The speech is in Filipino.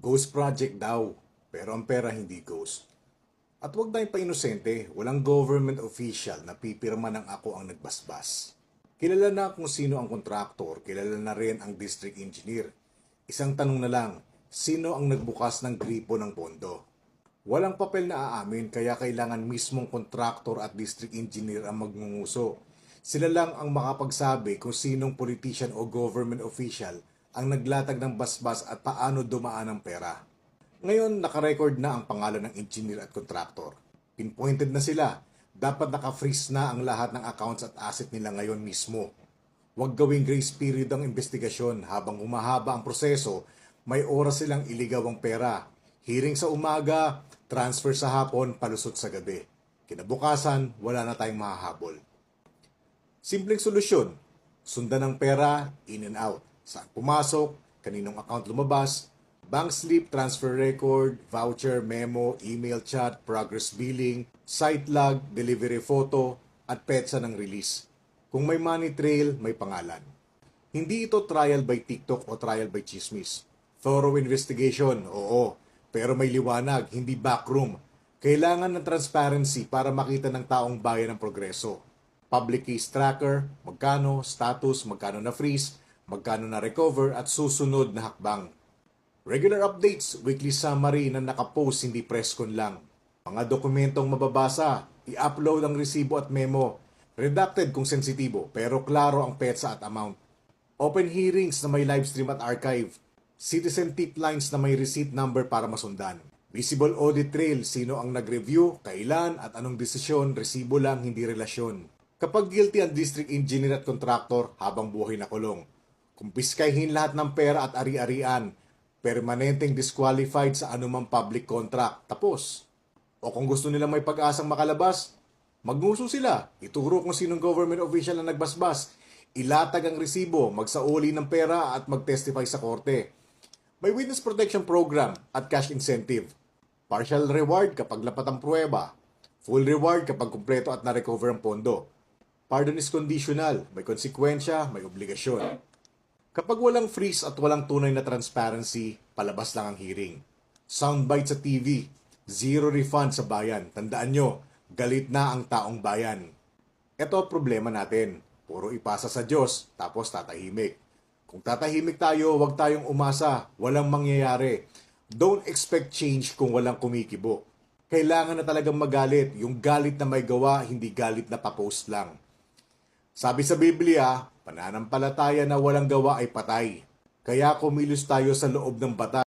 Ghost project daw, pero ang pera hindi ghost. At huwag tayong pa-inosente, walang government official na pipirma ng ako ang nagbasbas. Kilala na kung sino ang kontraktor, kilala na rin ang district engineer. Isang tanong na lang, sino ang nagbukas ng gripo ng pondo? Walang papel na aamin kaya kailangan mismong kontraktor at district engineer ang magngunguso. Sila lang ang makapagsabi kung sinong politician o government official ang naglatag ng basbas at paano dumaan ang pera. Ngayon, nakarecord na ang pangalan ng engineer at kontraktor. Pinpointed na sila. Dapat naka-freeze na ang lahat ng accounts at asset nila ngayon mismo. Huwag gawing grace period ang investigasyon habang humahaba ang proseso, may oras silang iligaw ang pera. Hearing sa umaga, transfer sa hapon, palusot sa gabi. Kinabukasan, wala na tayong mahahabol. Simpleng solusyon, sundan ng pera, in and out. Saan pumasok, kaninong account lumabas, bank slip, transfer record, voucher, memo, email chat, progress billing, site log, delivery photo, at petsa ng release. Kung may money trail, may pangalan. Hindi ito trial by TikTok o trial by chismis. Thorough investigation, oo, pero may liwanag, hindi backroom. Kailangan ng transparency para makita ng taong bayan ang progreso. Public case tracker, magkano, status, magkano na freeze, magkano na recover at susunod na hakbang. Regular updates, weekly summary na nakapost, hindi press con lang. Mga dokumentong mababasa, i-upload ang resibo at memo. Redacted kung sensitibo, pero klaro ang petsa at amount. Open hearings na may live stream at archive. Citizen tip lines na may receipt number para masundan. Visible audit trail, sino ang nag-review, kailan at anong desisyon, resibo lang, hindi relasyon. Kapag guilty ang district engineer at contractor, habang buhay na kulong. Kumpiskahin lahat ng pera at ari-arian, permanenteng disqualified sa anumang public contract. Tapos. O kung gusto nilang may pag-asang makalabas, magnguso sila. Ituro kung sinong government official na nagbasbas. Ilatag ang resibo, magsauli ng pera at mag-testify sa korte. May witness protection program at cash incentive. Partial reward kapag lapat ang pruweba. Full reward kapag kumpleto at na-recover ang pondo. Pardon is conditional. May konsekwensya, may obligasyon. Kapag walang freeze at walang tunay na transparency, palabas lang ang hearing. Soundbite sa TV, zero refund sa bayan. Tandaan nyo, galit na ang taong bayan. Ito ang problema natin. Puro ipasa sa Diyos, tapos tatahimik. Kung tatahimik tayo, huwag tayong umasa. Walang mangyayari. Don't expect change kung walang kumikibo. Kailangan na talagang magalit. Yung galit na may gawa, hindi galit na papost lang. Sabi sa Biblia, pananampalataya na walang gawa ay patay. Kaya kumilos tayo sa loob ng batas.